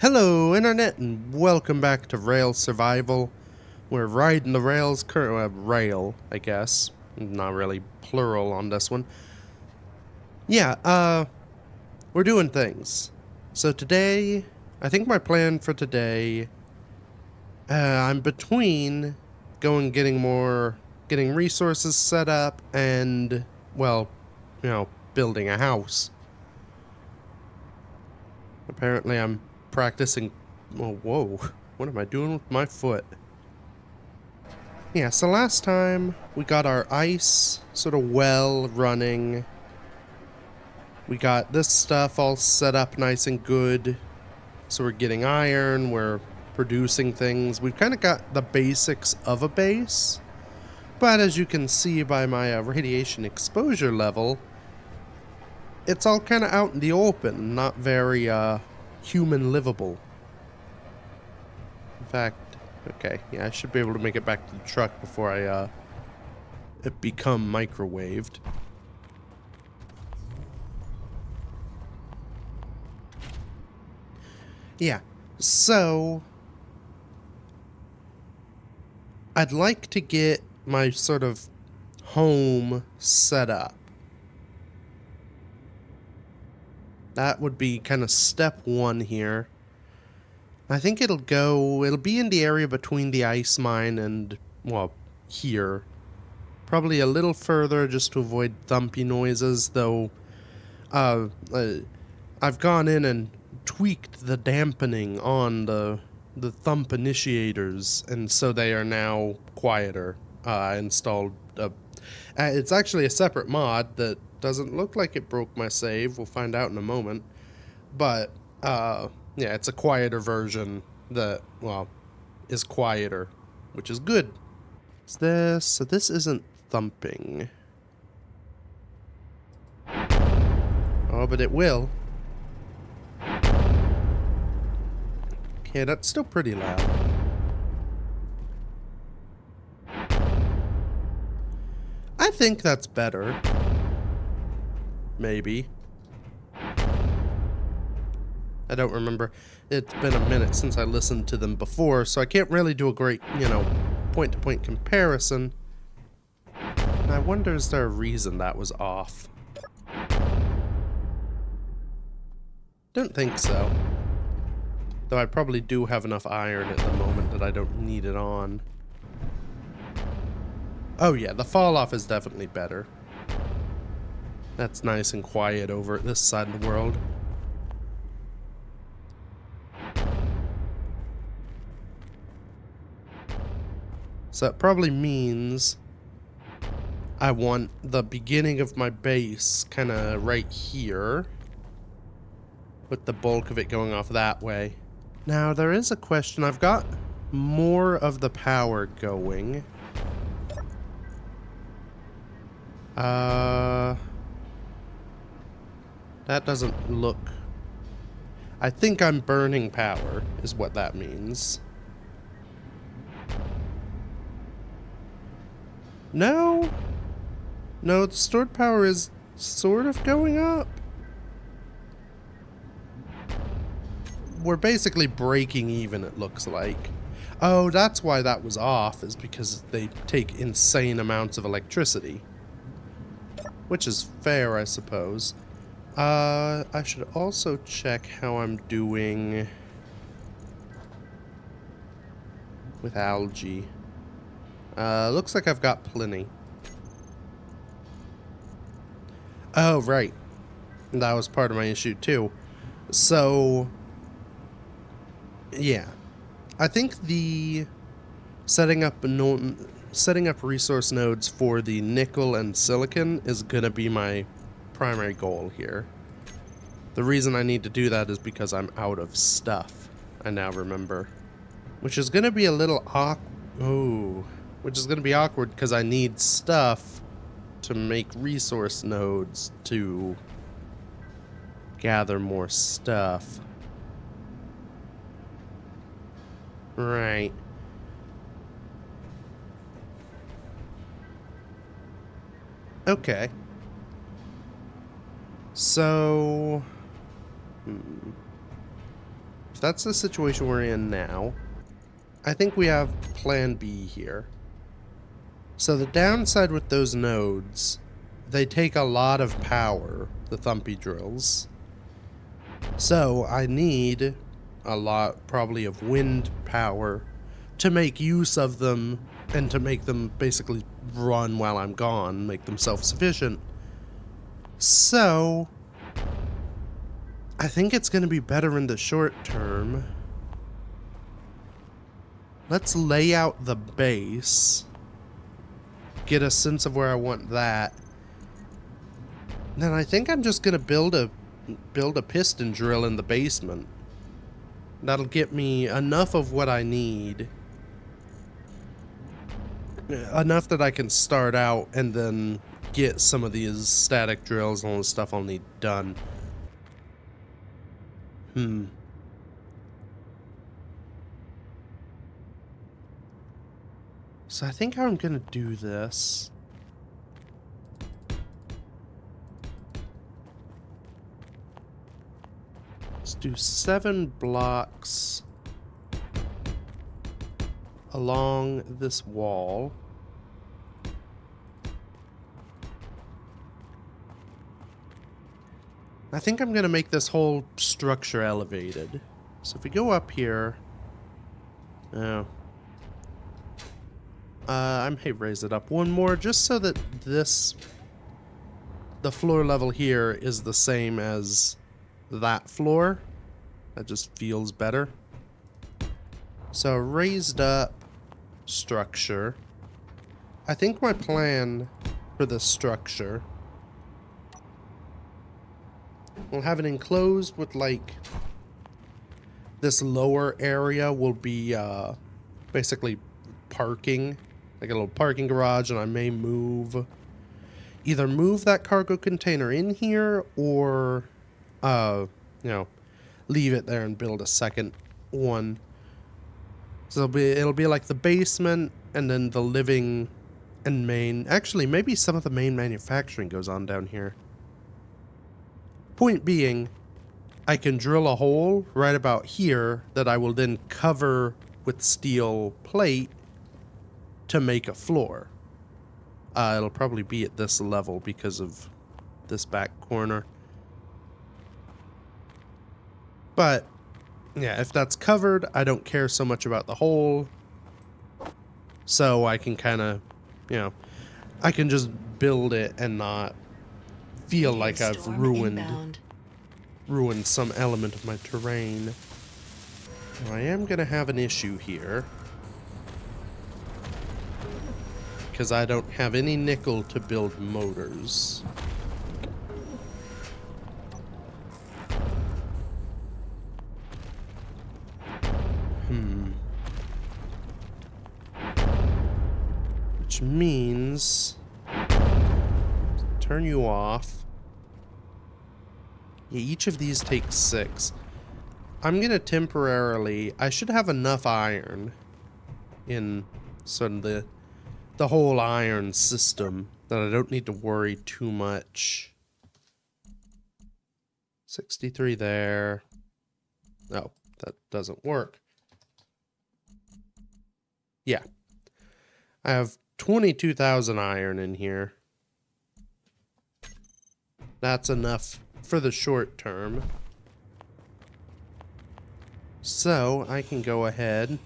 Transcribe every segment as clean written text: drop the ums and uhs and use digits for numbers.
Hello, Internet, and welcome back to Rail Survival. We're riding the rails, rail, I guess. Not really plural on this one. Yeah, we're doing things. So today, I think my plan for today, I'm between getting resources set up and, well, building a house. Apparently I'm practicing, oh, whoa, what am I doing with my foot? Yeah, so last time we got our ice sort of well running. We got this stuff all set up nice and good. So we're getting iron, we're producing things. We've kind of got the basics of a base. But as you can see by my radiation exposure level, it's all kind of out in the open, not very human livable. In fact, okay, yeah, I should be able to make it back to the truck before I it become microwaved. Yeah, so I'd like to get my sort of home set up. That would be kind of step one here. I think it'll be in the area between the ice mine and, well, here. Probably a little further just to avoid thumpy noises, though I've gone in and tweaked the dampening on the thump initiators, and so they are now quieter. I installed it's actually a separate mod that doesn't look like it broke my save. We'll find out in a moment. But yeah, it's a quieter version that, well, is quieter, which is good. So this isn't thumping. Oh, but it will. Okay, that's still pretty loud. I think that's better. Maybe. I don't remember. It's been a minute since I listened to them before, so I can't really do a great, point-to-point comparison. I wonder, is there a reason that was off? Don't think so. Though I probably do have enough iron at the moment that I don't need it on. Oh yeah, the fall off is definitely better. That's nice and quiet over at this side of the world. So that probably means I want the beginning of my base kind of right here, with the bulk of it going off that way. Now, there is a question. I've got more of the power going. That doesn't look... I think I'm burning power, is what that means. No? No, the stored power is sort of going up. We're basically breaking even, it looks like. Oh, that's why that was off, is because they take insane amounts of electricity. Which is fair, I suppose. I should also check how I'm doing with algae. Looks like I've got plenty. Oh, right. That was part of my issue, too. So, yeah. I think the setting up resource nodes for the nickel and silicon is gonna be my primary goal here. The reason I need to do that is because I'm out of stuff, I now remember. Which is gonna be a little which is gonna be awkward because I need stuff to make resource nodes to gather more stuff. Right. Okay. So... if that's the situation we're in now, I think we have plan B here. So the downside with those nodes, they take a lot of power, the thumpy drills. So I need a lot probably of wind power to make use of them and to make them basically run while I'm gone, make them self-sufficient. So I think it's going to be better in the short term. Let's lay out the base, get a sense of where I want that. Then I think I'm just going to build a piston drill in the basement. That'll get me enough of what I need. Enough that I can start out and then get some of these static drills and all the stuff I'll need done. So I think how I'm gonna do this. Let's do 7 blocks along this wall. I think I'm gonna make this whole structure elevated. So if we go up here, I may raise it up one more just so that the floor level here is the same as that floor. That just feels better. So raised up structure. I think my plan for this structure, we'll have it enclosed with like this lower area will be basically parking, like a little parking garage, and I may either move that cargo container in here or leave it there and build a second one. So it'll be like the basement and then the living and main. Actually, maybe some of the main manufacturing goes on down here. Point being, I can drill a hole right about here that I will then cover with steel plate to make a floor. It'll probably be at this level because of this back corner. But yeah, if that's covered, I don't care so much about the hole. So I can kind of, I can just build it and not feel like I've ruined some element of my terrain. Now, I am going to have an issue here, because I don't have any nickel to build motors. Which means turn you off. Yeah, each of these takes 6. I'm gonna temporarily, I should have enough iron in sort of the whole iron system that I don't need to worry too much. 63 there. No, that doesn't work. Yeah. I have 22,000 iron in here. That's enough for the short term. So I can go ahead,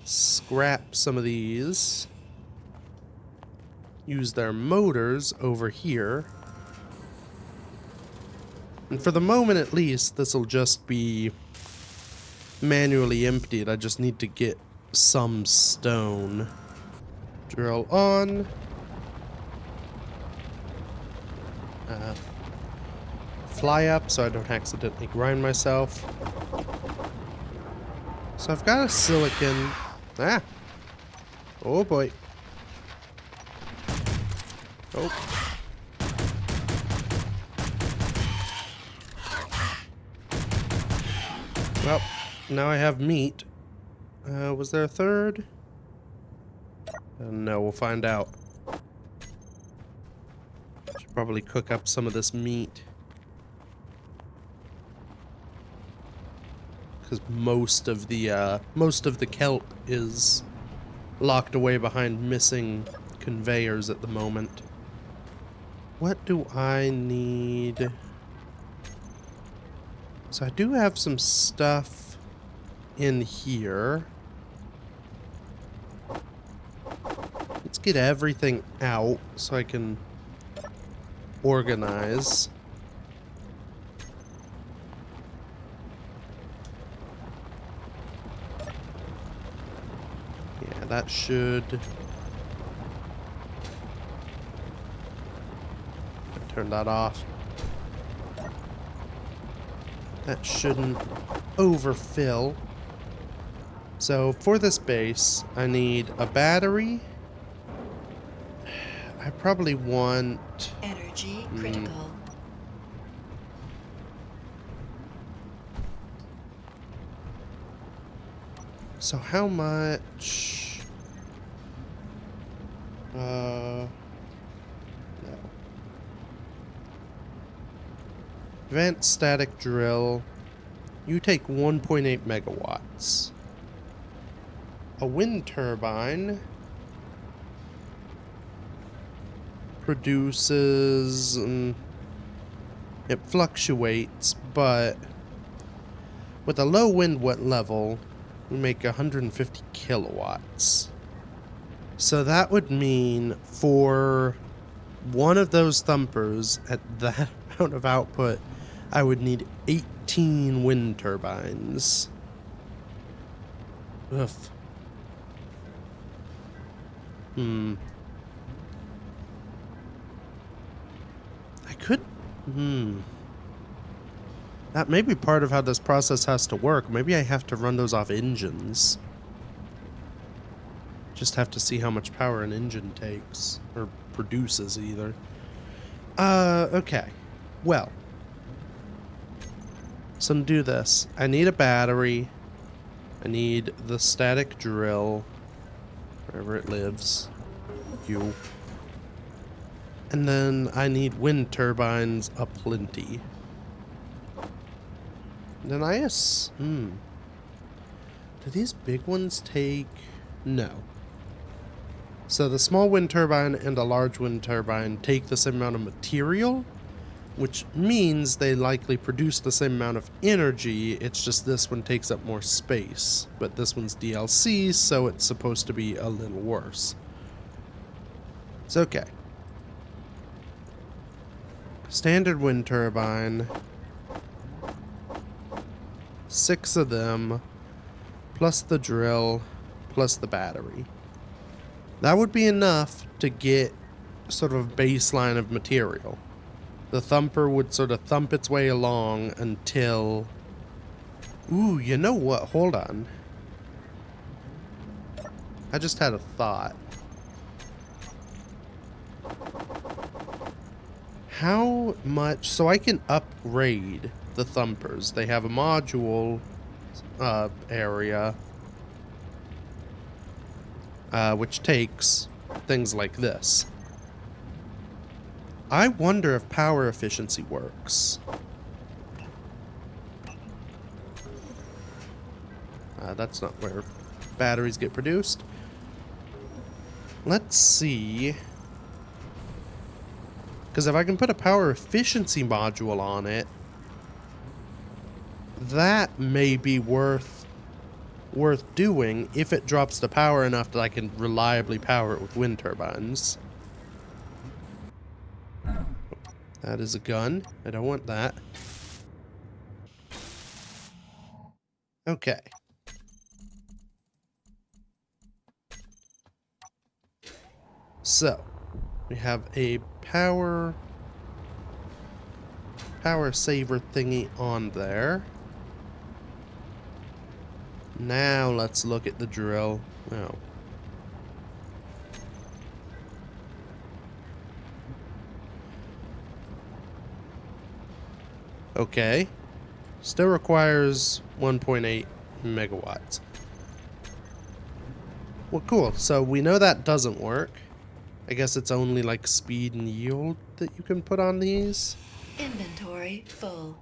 scrap some of these, use their motors over here. And for the moment at least, this will just be manually emptied. I just need to get some stone. Drill on. Fly up so I don't accidentally grind myself. So I've got a silicon. Ah! Oh boy. Oh. Well, now I have meat. Was there a third? No, we'll find out. Should probably cook up some of this meat. because most of the kelp is locked away behind missing conveyors at the moment. What do I need? So I do have some stuff in here. Let's get everything out so I can organize. Yeah, that should... Turn that off. That shouldn't overfill. So for this base, I need a battery. I probably want... Energy critical. So how much... No. Advanced static drill. You take 1.8 megawatts. A wind turbine produces... it fluctuates, but with a low wind level, we make 150 kilowatts. So that would mean for one of those thumpers at that amount of output, I would need 18 wind turbines. Ugh. I could... That may be part of how this process has to work. Maybe I have to run those off engines. Just have to see how much power an engine takes. Or produces, either. Okay. Well. So to do this, I need a battery. I need the static drill. Wherever it lives. You. And then I need wind turbines aplenty. Then do these big ones take... No. So the small wind turbine and a large wind turbine take the same amount of material, which means they likely produce the same amount of energy. It's just this one takes up more space. But this one's DLC, so it's supposed to be a little worse. It's okay. Standard wind turbine. 6 of them, plus the drill, plus the battery. That would be enough to get sort of a baseline of material. The thumper would sort of thump its way along until... Ooh, you know what? Hold on. I just had a thought. How much... So I can upgrade the thumpers. They have a module area which takes things like this. I wonder if power efficiency works. That's not where batteries get produced. Let's see. Because if I can put a power efficiency module on it, that may be worth doing if it drops the power enough that I can reliably power it with wind turbines. That is a gun. I don't want that. Okay. So, we have a power saver thingy on there. Now let's look at the drill. Oh. Okay. Still requires 1.8 megawatts. Well, cool. So we know that doesn't work. I guess it's only like speed and yield that you can put on these. Inventory full.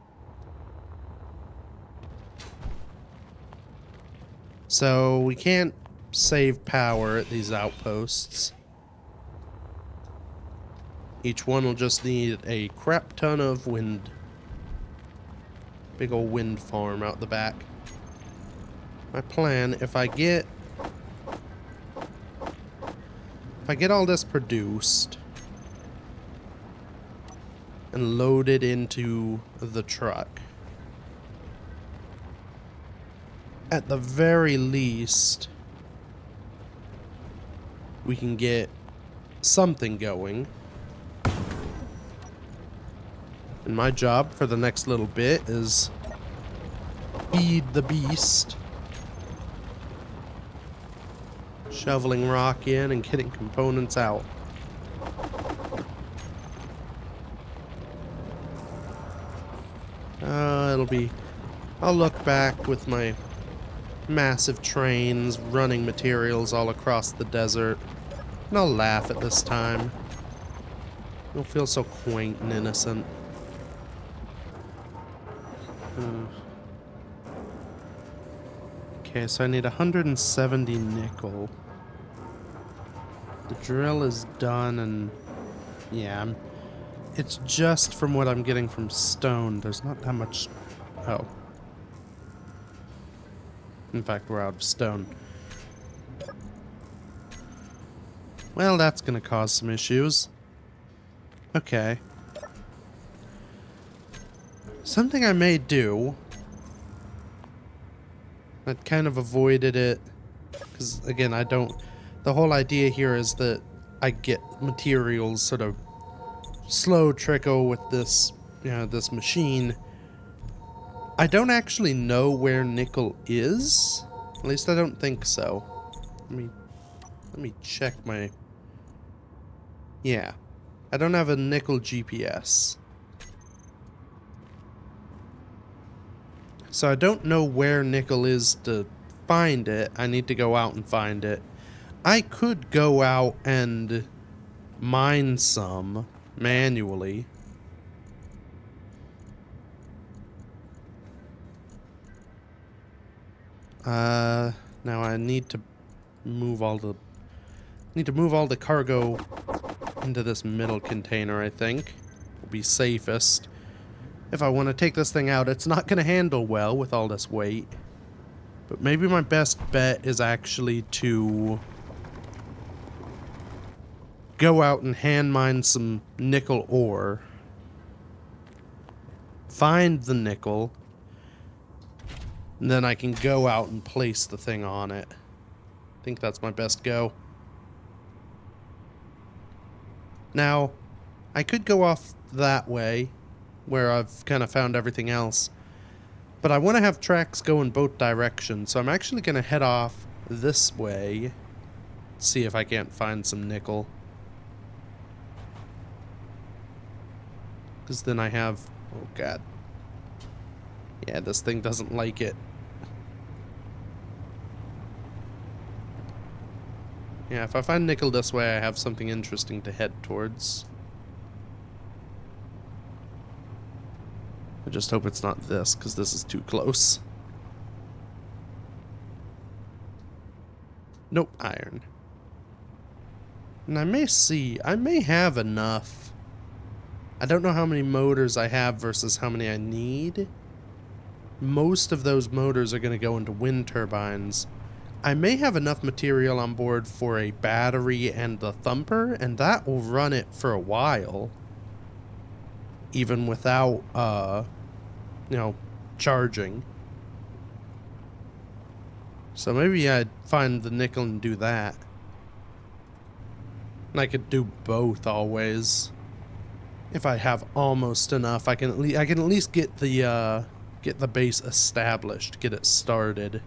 So we can't save power at these outposts. Each one will just need a crap ton of wind. Big old wind farm out the back. My plan, if I get all this produced and loaded into the truck, at the very least, we can get something going. And my job for the next little bit is feed the beast. Shoveling rock in and getting components out. I'll look back with my massive trains running materials all across the desert, and I'll laugh at this time. It'll feel so quaint and innocent. Okay, so I need 170 nickel. The drill is done, and yeah, it's just from what I'm getting from stone. There's not that much. Oh. In fact, we're out of stone. Well, that's gonna cause some issues. Okay. Something I may do. I kind of avoided it. Because, again, I don't... The whole idea here is that I get materials sort of slow trickle with this, this machine. I don't actually know where nickel is. At least I don't think so. Let me check my... Yeah. I don't have a nickel GPS. So I don't know where nickel is to find it. I need to go out and find it. I could go out and mine some manually. Now I need to move all the cargo into this middle container, I think. Will be safest. If I want to take this thing out, it's not going to handle well with all this weight. But maybe my best bet is actually to go out and hand mine some nickel ore. Find the nickel. And then I can go out and place the thing on it. I think that's my best go. Now, I could go off that way, where I've kind of found everything else. But I want to have tracks go in both directions, so I'm actually going to head off this way, see if I can't find some nickel. Because then I have... Oh, God. Yeah, this thing doesn't like it. Yeah, if I find nickel this way, I have something interesting to head towards. I just hope it's not this, because this is too close. Nope, iron. And I may have enough. I don't know how many motors I have versus how many I need. Most of those motors are going to go into wind turbines. I may have enough material on board for a battery and the thumper, and that will run it for a while. Even without, charging. So maybe I'd find the nickel and do that. And I could do both always. If I have almost enough, I can at least get the base established, get it started.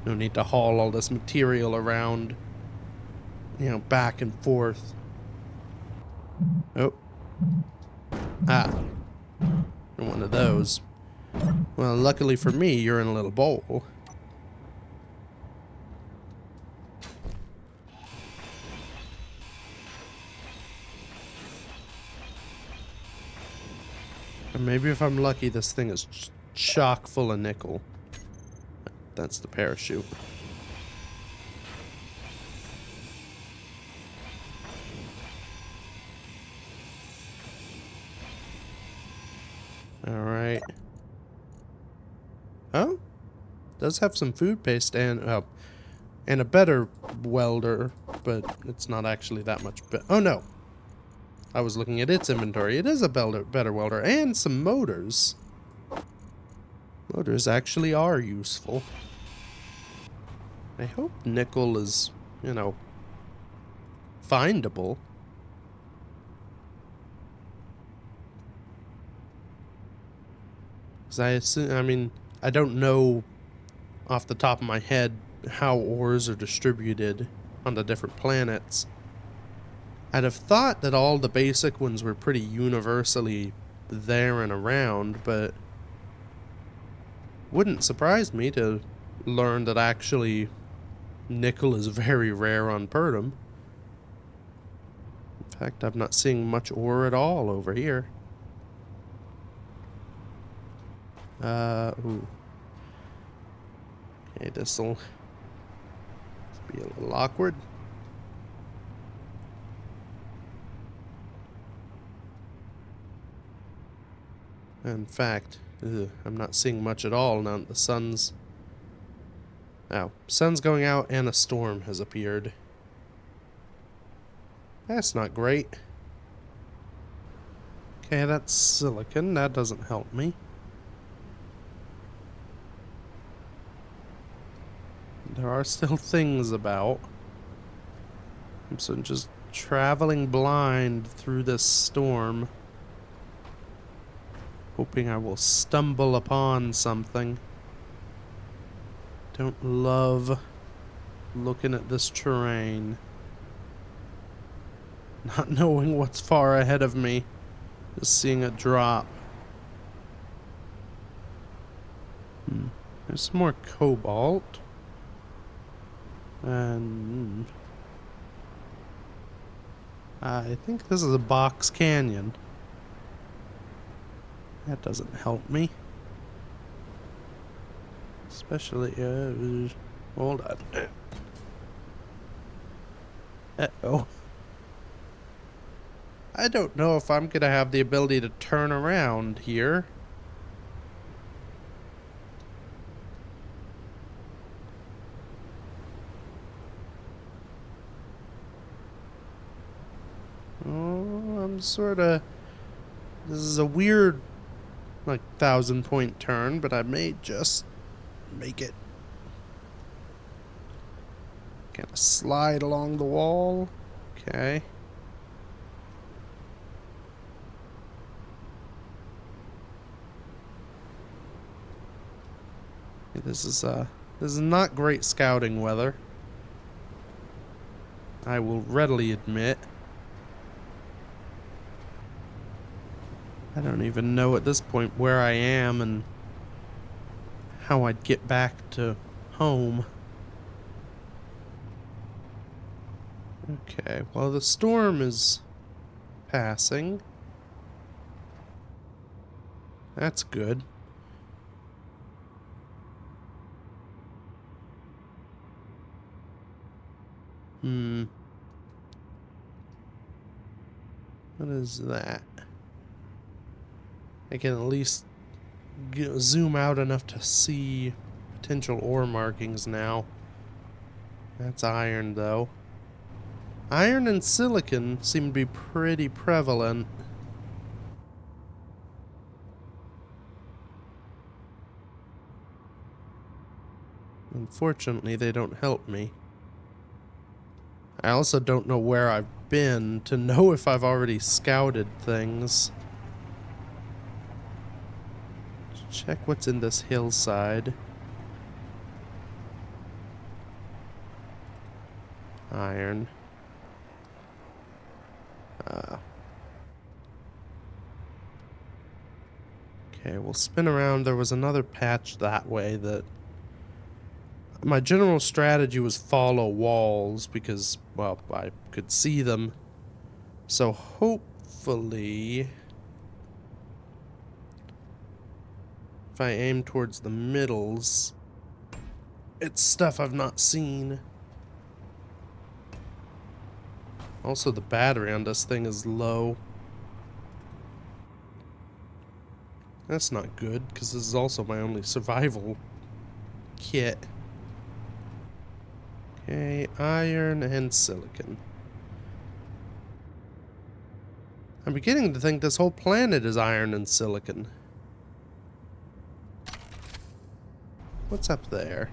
No need to haul all this material around, back and forth. Oh. Ah. You're one of those. Well, luckily for me, you're in a little bowl. And maybe if I'm lucky, this thing is chock full of nickel. That's the parachute. Alright. Oh? Does have some food paste and a better welder, but it's not actually that much oh no. I was looking at its inventory. It is a better welder and some motors. Motors actually are useful. I hope nickel is, you know, findable. Because I assume, I mean, I don't know off the top of my head how ores are distributed on the different planets. I'd have thought that all the basic ones were pretty universally there and around, but wouldn't surprise me to learn that actually nickel is very rare on Purdom. In fact, I'm not seeing much ore at all over here. Ooh. Okay, this'll be a little awkward. In fact, I'm not seeing much at all now that the sun's... Oh, sun's going out and a storm has appeared. That's not great. Okay, that's silicon. That doesn't help me. There are still things about. So I'm just traveling blind through this storm, hoping I will stumble upon something. Don't love looking at this terrain, not knowing what's far ahead of me, just seeing a drop. There's some more cobalt. And I think this is a box canyon. That doesn't help me. Especially, hold on. Uh-oh. I don't know if I'm gonna have the ability to turn around here. Oh, I'm sorta... This is a weird, like, 1,000-point turn, but I may just make it. Kind of slide along the wall. Okay. This is not great scouting weather, I will readily admit. I don't even know at this point where I am and how I'd get back to home. Okay, well, the storm is passing. That's good. What is that? I can at least zoom out enough to see potential ore markings now. That's iron, though. Iron and silicon seem to be pretty prevalent. Unfortunately, they don't help me. I also don't know where I've been to know if I've already scouted things. Check what's in this hillside. Iron. Okay, we'll spin around. There was another patch that way that... My general strategy was follow walls because, well, I could see them. So hopefully... If I aim towards the middles, it's stuff I've not seen. Also, the battery on this thing is low. That's not good, because this is also my only survival kit. Okay, iron and silicon. I'm beginning to think this whole planet is iron and silicon. What's up there?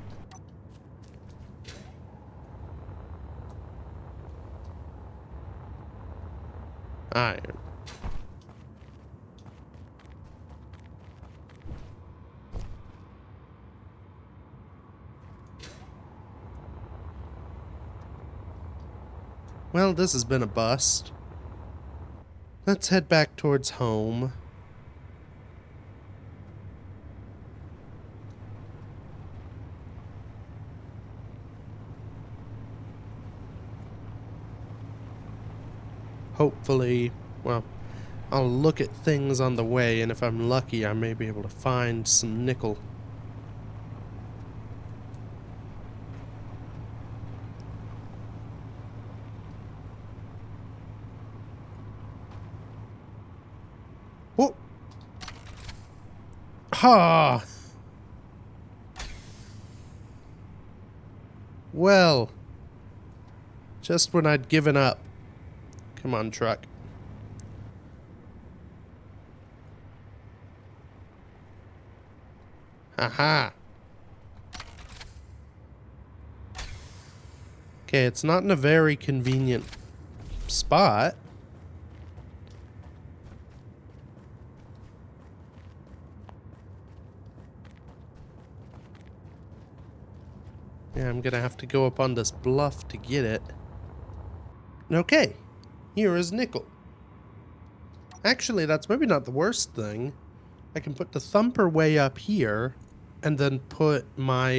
Iron. Well, this has been a bust. Let's head back towards home. Hopefully, well, I'll look at things on the way, and if I'm lucky, I may be able to find some nickel. Whoa! Ha! Well, just when I'd given up. Come on, truck. Haha. Okay, it's not in a very convenient spot. Yeah, I'm gonna have to go up on this bluff to get it. Okay, here is nickel. Actually, that's maybe not the worst thing. I can put the thumper way up here, and then put my,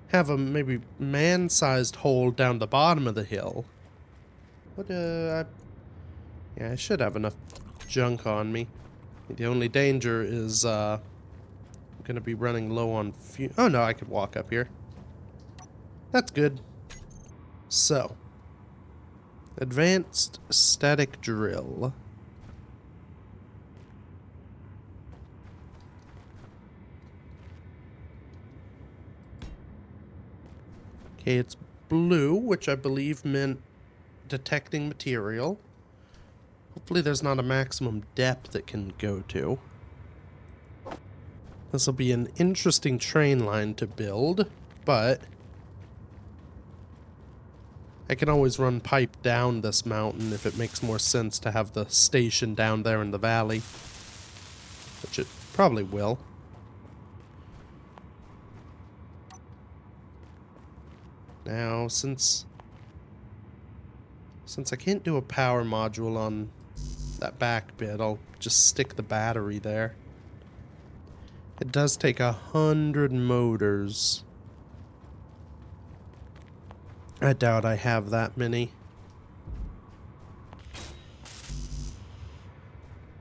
have a maybe man-sized hole down the bottom of the hill. What, yeah, I should have enough junk on me. The only danger is, I'm gonna be running low on fuel. Oh no, I could walk up here. That's good. So, advanced static drill. Okay, it's blue, which I believe meant detecting material. Hopefully there's not a maximum depth it can go to. This will be an interesting train line to build, but I can always run pipe down this mountain if it makes more sense to have the station down there in the valley. Which it probably will. Now, since I can't do a power module on that back bit, I'll just stick the battery there. It does take 100 motors. I doubt I have that many.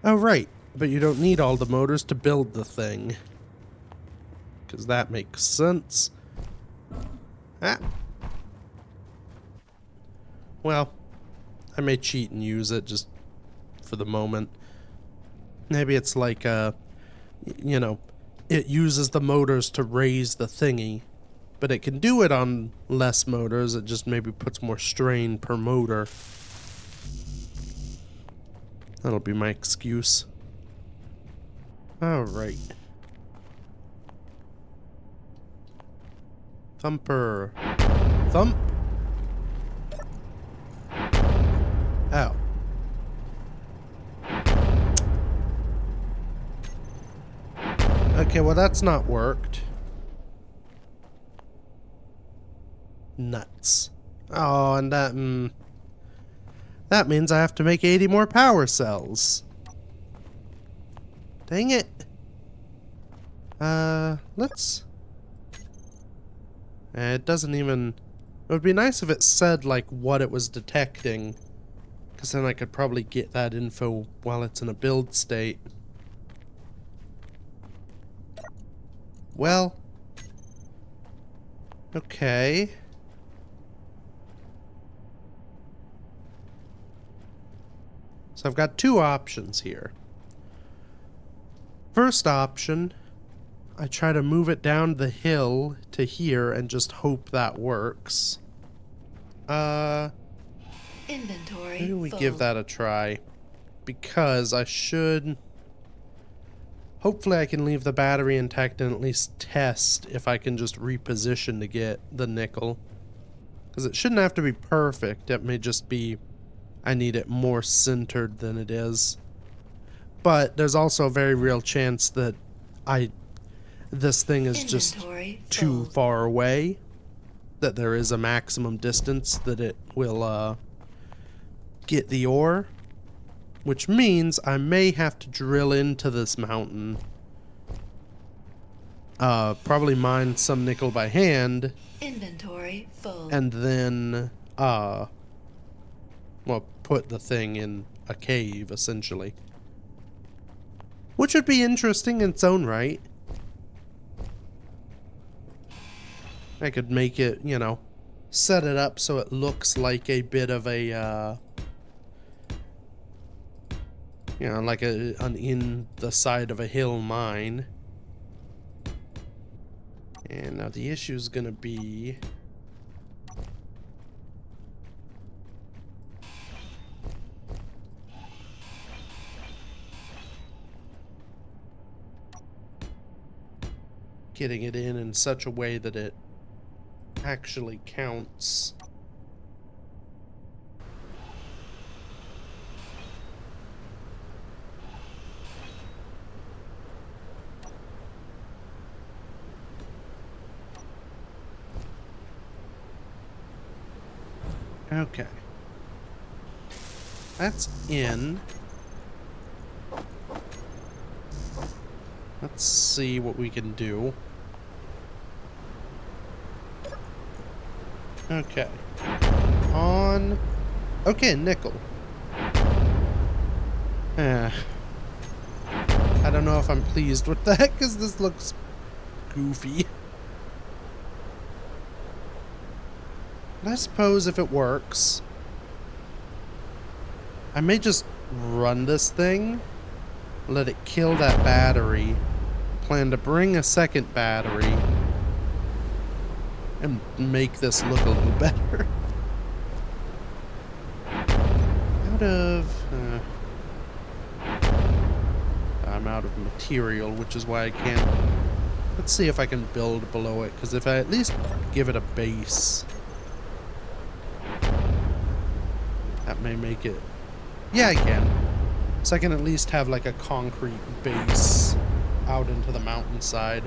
Oh, right. But you don't need all the motors to build the thing. Because that makes sense. Ah. Well, I may cheat and use it just for the moment. Maybe it's like, you know, it uses the motors to raise the thingy. But it can do it on less motors, it just maybe puts more strain per motor. That'll be my excuse. Alright. Thumper. Thump. Ow. Okay, well that's not worked. Nuts. Oh, and that means I have to make 80 more power cells. Dang it. Let's... It doesn't even... It would be nice if it said, like, what it was detecting. Because then I could probably get that info while it's in a build state. Well. Okay. So I've got two options here. First option, I try to move it down the hill to here and just hope that works. Inventory. Maybe we full. give that a try. Because I should... Hopefully I can leave the battery intact and at least test if I can just reposition to get the nickel. Because it shouldn't have to be perfect. It may just be... I need it more centered than it is. But there's also a very real chance that this thing is just Inventory too full. far away. That there is a maximum distance that it will get the ore. Which means I may have to drill into this mountain. Probably mine some nickel by hand. Inventory full. And then, well, put the thing in a cave, essentially. Which would be interesting in its own right. I could make it, you know, set it up so it looks like a bit of a, you know, like an in the side of a hill mine. And now the issue is gonna be... getting it in such a way that it actually counts. Okay. That's in. Let's see what we can do. Okay. On. Okay, nickel. I don't know if I'm pleased with that because this looks goofy. But I suppose if it works, I may just run this thing, let it kill that battery, plan to bring a second battery, and make this look a little better. I'm out of material, which is why I can't. Let's see if I can build below it, because if I at least give it a base, that may make it. Yeah, I can. So I can at least have like a concrete base out into the mountainside.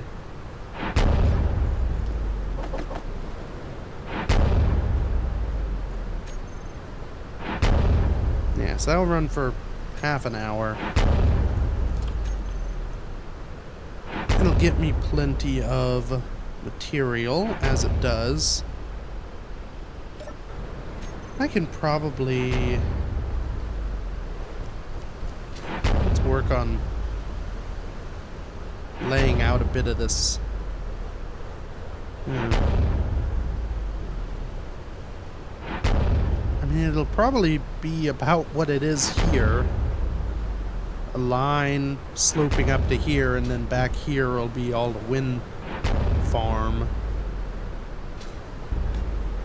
Yeah, so that'll run for half an hour. It'll get me plenty of material, as it does. I can probably... let's work on laying out a bit of this. I mean, it'll probably be about what it is here. A line sloping up to here, and then back here will be all the wind farm.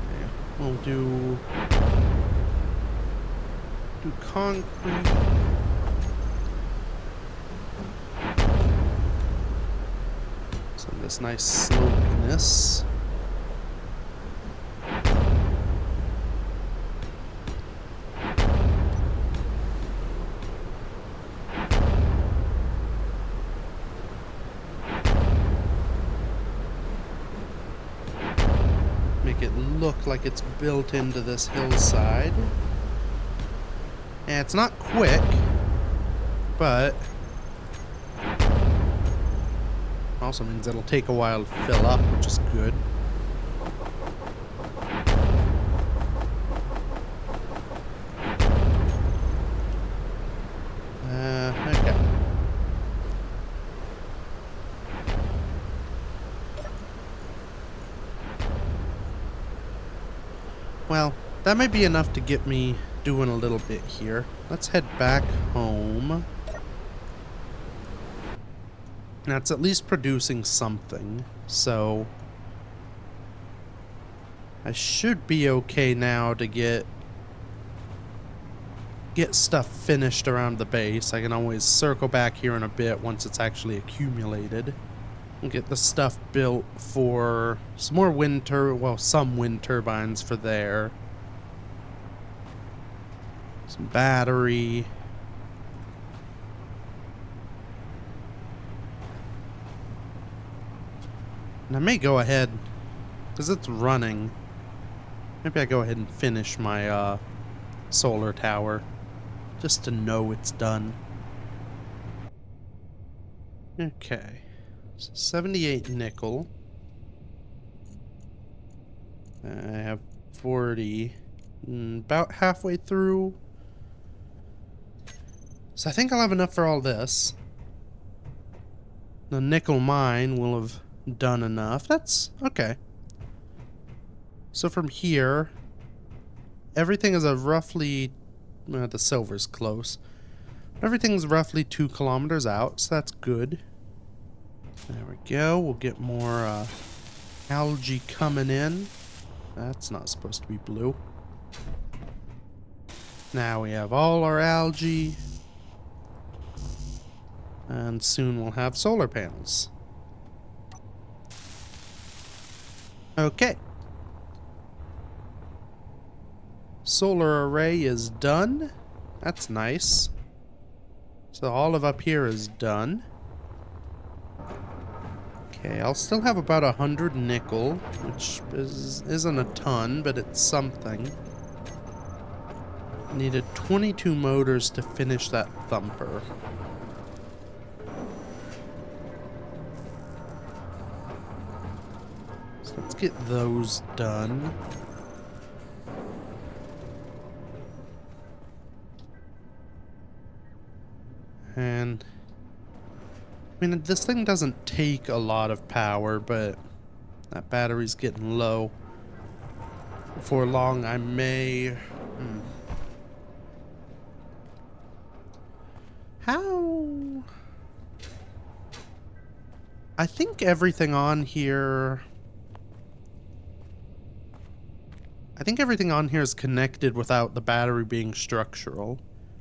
Okay. We'll do concrete. So this nice slopiness. Look like it's built into this hillside. And it's not quick, but also means it'll take a while to fill up, which is good. Well, that might be enough to get me doing a little bit here. Let's head back home. Now, it's at least producing something, so I should be okay now to get stuff finished around the base. I can always circle back here in a bit once it's actually accumulated. And get the stuff built for some more some wind turbines for there. Some battery. And I may go ahead, because it's running. Maybe I go ahead and finish my solar tower, just to know it's done. Okay. So 78 nickel. I have 40. About halfway through. So I think I'll have enough for all this. The nickel mine will have done enough. That's okay. So from here, everything is a roughly... the silver's close. Everything's roughly 2 kilometers out, so that's good. There we go. We'll get more algae coming in. That's not supposed to be blue. Now we have all our algae. And soon we'll have solar panels. Okay. Solar array is done. That's nice. So all of up here is done. Okay, I'll still have about 100 nickel, which isn't a ton, but it's something. Needed 22 motors to finish that thumper. So let's get those done. And I mean, this thing doesn't take a lot of power, but that battery's getting low. Before long, I may... How... I think everything on here... I think everything on here is connected without the battery being structural.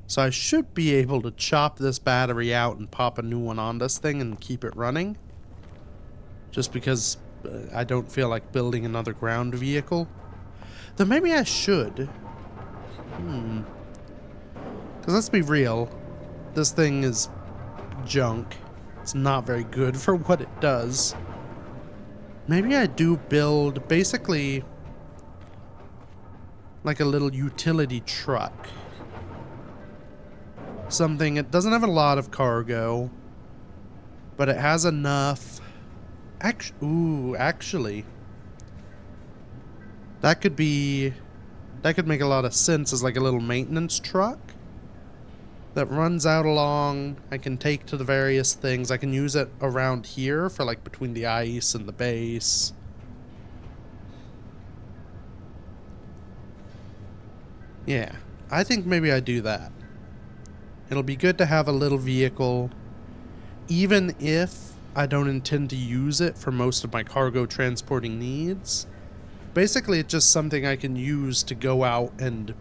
So I should be able to chop this battery out and pop a new one on this thing and keep it running. Just because I don't feel like building another ground vehicle. Though maybe I should. Because let's be real. This thing is junk. It's not very good for what it does. Maybe I do build basically like a little utility truck. Something, it doesn't have a lot of cargo, but it has enough. Actually, that could make a lot of sense as like a little maintenance truck that runs out along. I can take to the various things. I can use it around here for like between the ice and the base. Yeah, I think maybe I do that. It'll be good to have a little vehicle, even if I don't intend to use it for most of my cargo transporting needs. Basically, it's just something I can use to go out and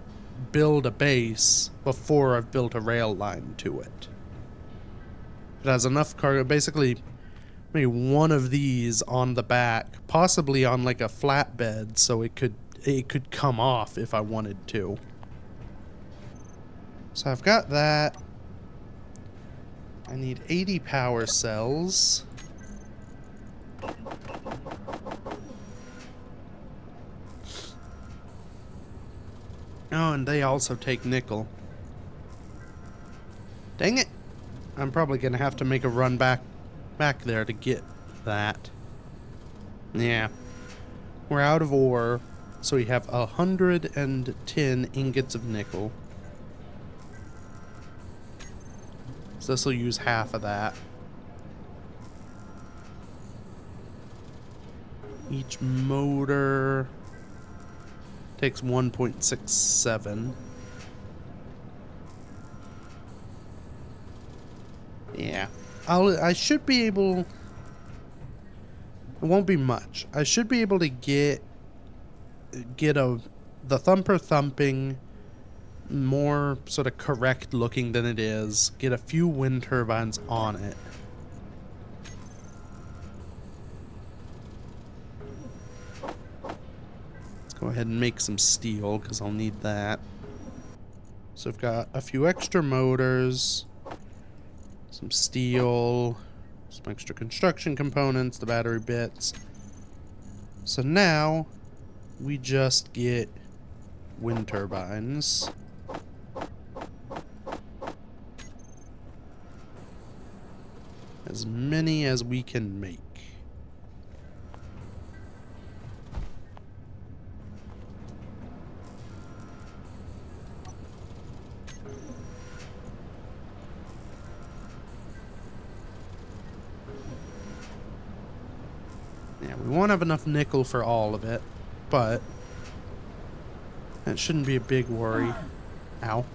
build a base before I've built a rail line to it. It has enough cargo, basically maybe one of these on the back, possibly on like a flatbed, so it could come off if I wanted to. So I've got that. I need 80 power cells. Oh, and they also take nickel. Dang it. I'm probably going to have to make a run back there to get that. Yeah. We're out of ore, so we have 110 ingots of nickel. So this will use half of that. Each motor Takes 1.67. Yeah. I should be able... It won't be much. I should be able to get the thumper thumping more sort of correct looking than it is. Get a few wind turbines on it. Let's go ahead and make some steel because I'll need that. So I've got a few extra motors, some steel, some extra construction components, the battery bits. So now we just get wind turbines. As many as we can make. Yeah, we won't have enough nickel for all of it, but that shouldn't be a big worry. Ow.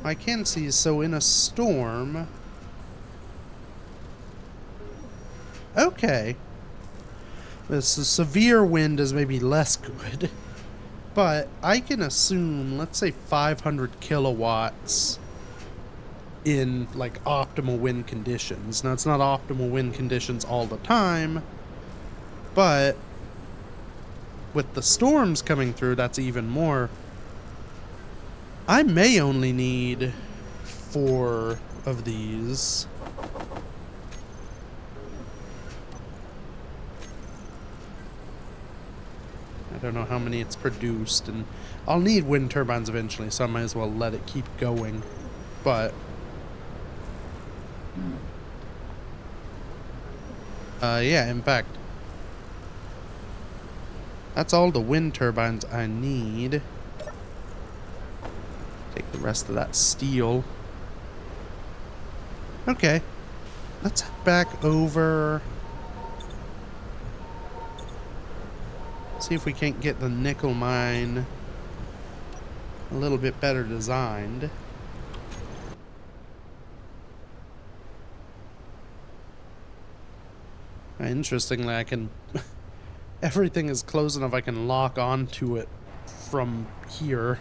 I can see, so in a storm... Okay. This severe wind is maybe less good, but I can assume, let's say 500 kilowatts in like optimal wind conditions. Now it's not optimal wind conditions all the time, but with the storms coming through, that's even more. I may only need 4 of these. I don't know how many it's produced, and I'll need wind turbines eventually, so I might as well let it keep going. But yeah, in fact, that's all the wind turbines I need. Take the rest of that steel. Okay, let's head back over. See if we can't get the nickel mine a little bit better designed. Interestingly, I can... everything is close enough I can lock onto it from here.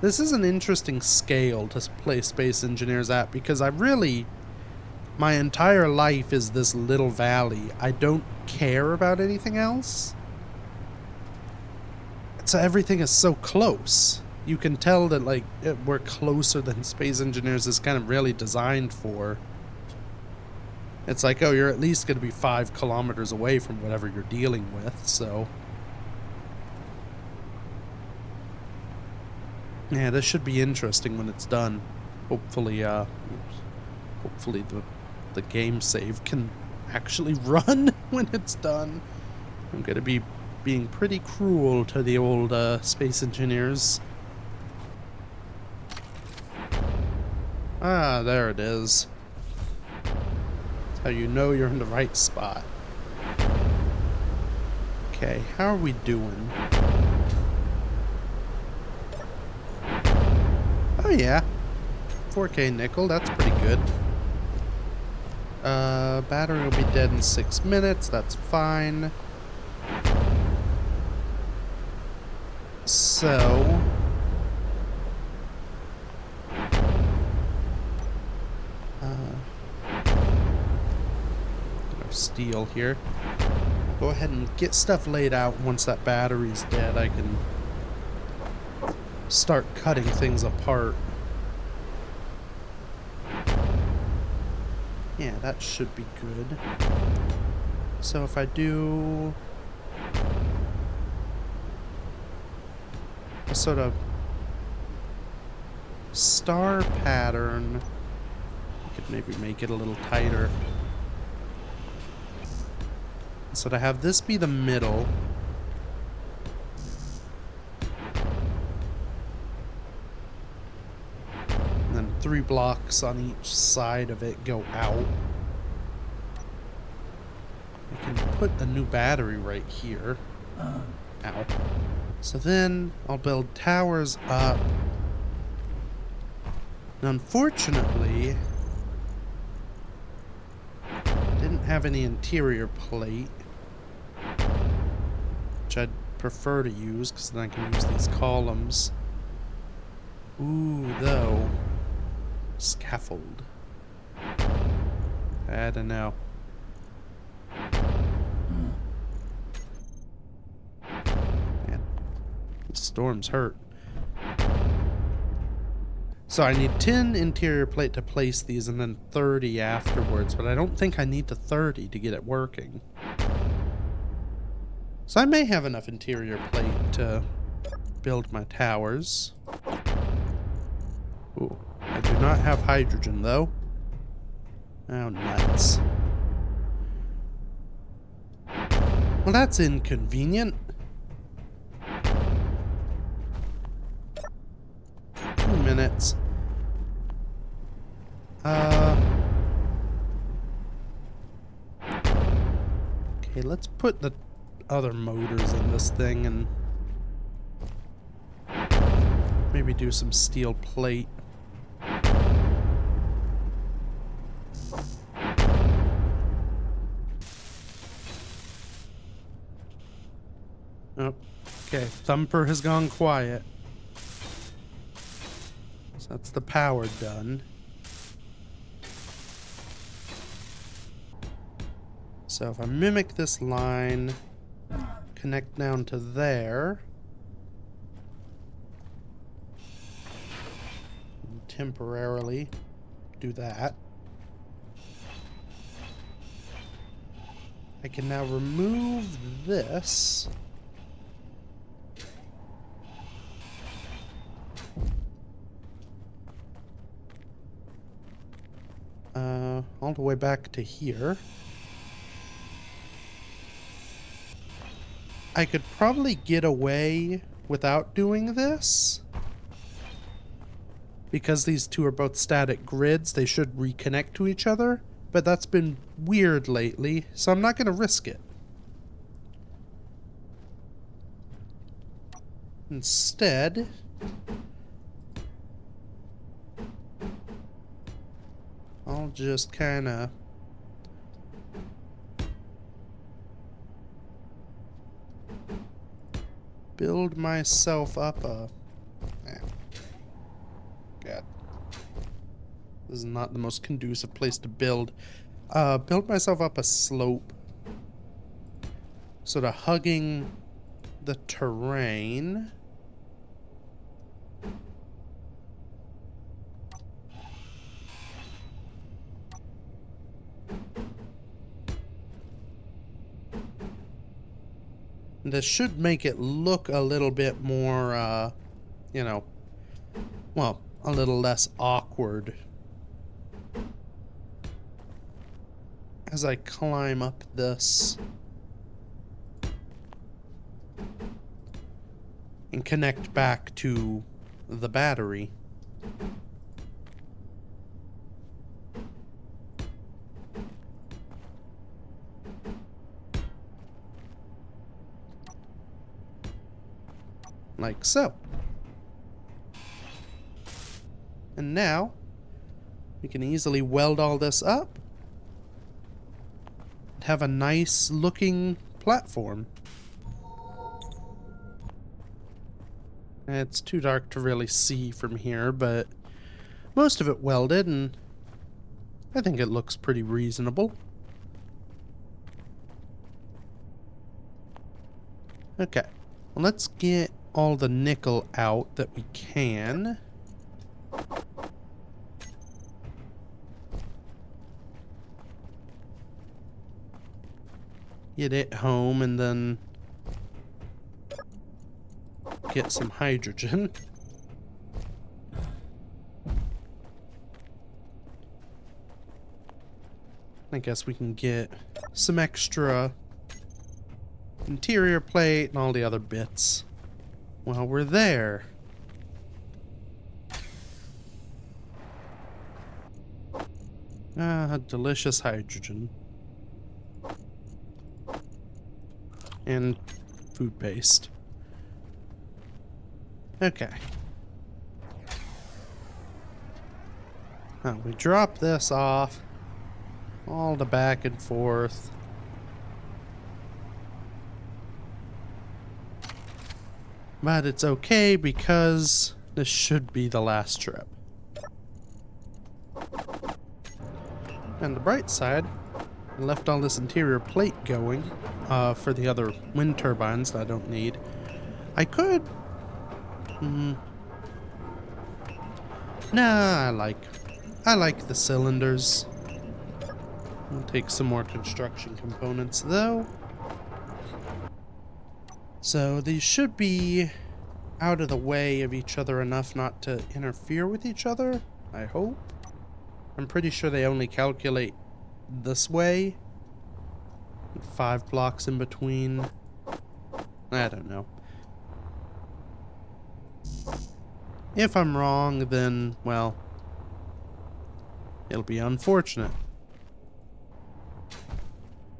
This is an interesting scale to play Space Engineers at, because I really... my entire life is this little valley. I don't care about anything else. So everything is so close. You can tell that, like, we're closer than Space Engineers is kind of really designed for. It's like, oh, you're at least going to be 5 kilometers away from whatever you're dealing with, so... yeah, this should be interesting when it's done. Hopefully, hopefully the game save can actually run when it's done. I'm gonna be being pretty cruel to the old Space Engineers. Ah, there it is. That's how you know you're in the right spot. Okay, how are we doing? Oh yeah, 4K nickel, that's pretty good. Battery will be dead in 6 minutes, that's fine. So... steel here. Go ahead and get stuff laid out. Once that battery's dead, I can start cutting things apart. Yeah, that should be good. So if I do a sort of star pattern, I could maybe make it a little tighter. So to have this be the middle, and then 3 blocks on each side of it go out. I can put a new battery right here. Ow. So then I'll build towers up. And unfortunately, didn't have any interior plate, which I'd prefer to use because then I can use these columns. Ooh, though. Scaffold. I don't know. Man, these storms hurt. So I need 10 interior plate to place these and then 30 afterwards, but I don't think I need the 30 to get it working. So I may have enough interior plate to build my towers. Ooh, I do not have hydrogen though. Oh, nuts. Well, that's inconvenient. 2 minutes. Okay, let's put the other motors in this thing and maybe do some steel plate. Oh, okay, Thumper has gone quiet. So that's the power done. So if I mimic this line, connect down to there, and temporarily do that. I can now remove this. All the way back to here. I could probably get away without doing this. Because these two are both static grids, they should reconnect to each other. But that's been weird lately, so I'm not going to risk it. Instead, I'll just kind of build myself up a... God. This is not the most conducive place to build. Build myself up a slope. Sort of hugging the terrain. This should make it look a little bit more, you know, well, a little less awkward as I climb up this and connect back to the battery. Like so. And now we can easily weld all this up and have a nice looking platform. It's too dark to really see from here, but most of it welded, and I think it looks pretty reasonable. Okay, well, let's get all the nickel out that we can. Get it home and then get some hydrogen. I guess we can get some extra interior plate and all the other bits while we're there. Ah, delicious hydrogen. And food paste. Okay. Now we drop this off. All the back and forth. But it's okay because this should be the last trip. And the bright side, I left all this interior plate going for the other wind turbines that I don't need. I could... Nah, I like the cylinders. We'll take some more construction components though. So these should be out of the way of each other enough not to interfere with each other, I hope. I'm pretty sure they only calculate this way. 5 blocks in between. I don't know. If I'm wrong, then, well, it'll be unfortunate.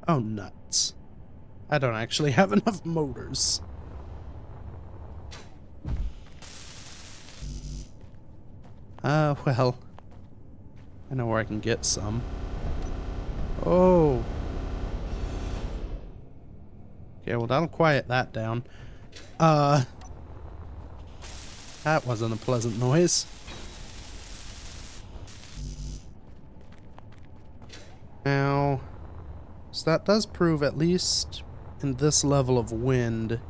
Oh, nuts. I don't actually have enough motors. Well, I know where I can get some. Oh. Okay, well, that'll quiet that down. That wasn't a pleasant noise. Now, so that does prove, at least in this level of wind,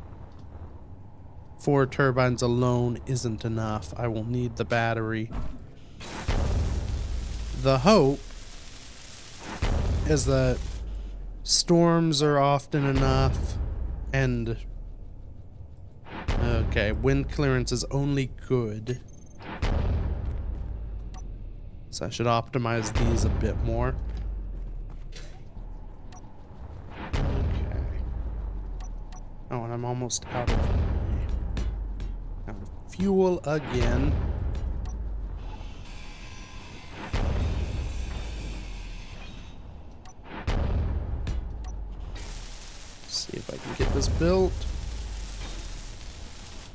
4 turbines alone isn't enough. I will need the battery. The hope is that storms are often enough, and okay, wind clearance is only good. So I should optimize these a bit more. Okay. Oh, and I'm almost out of fuel again. See if I can get this built.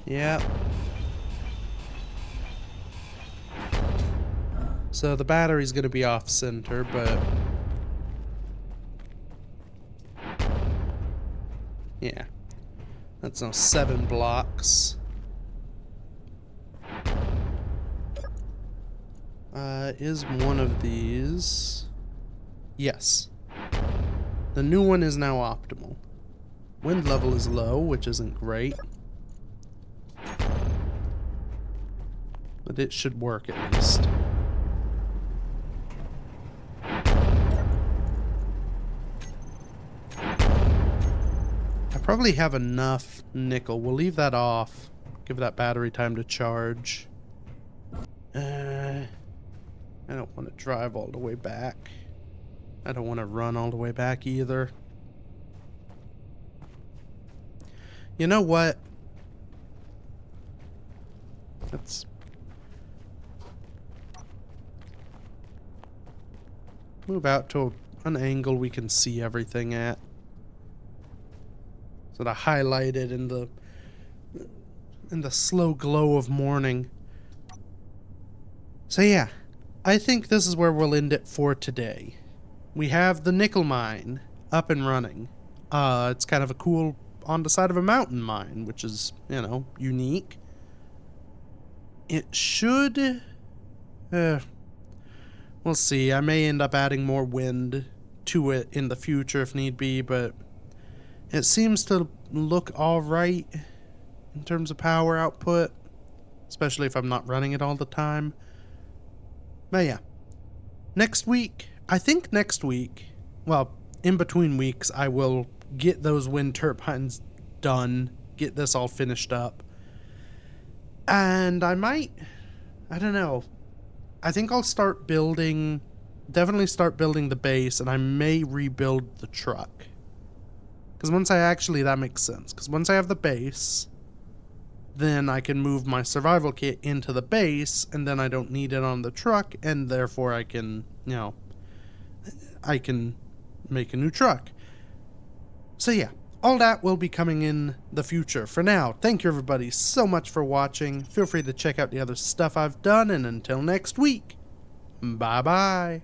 Yeah. So the battery's gonna be off center, but yeah, that's now 7 blocks. Is one of these? Yes. The new one is now optimal. Wind level is low, which isn't great. But it should work at least. I probably have enough nickel. We'll leave that off. Give that battery time to charge. I don't want to drive all the way back. I don't want to run all the way back either. You know what? Let's move out to an angle we can see everything at. So to highlight it in the slow glow of morning. So yeah, I think this is where we'll end it for today. We have the nickel mine up and running. It's kind of a cool on the side of a mountain mine, which is, you know, unique. It should... we'll see. I may end up adding more wind to it in the future if need be, but it seems to look alright in terms of power output, especially if I'm not running it all the time. But yeah, next week, I think next week, well, in between weeks, I will get those wind turbines done, get this all finished up. And I might, I don't know, I think I'll start building, definitely start building the base, and I may rebuild the truck. Because once I actually, that makes sense. Because once I have the base, then I can move my survival kit into the base, and then I don't need it on the truck, and therefore I can, you know, I can make a new truck. So yeah, all that will be coming in the future. For now, thank you everybody so much for watching. Feel free to check out the other stuff I've done, and until next week, bye bye.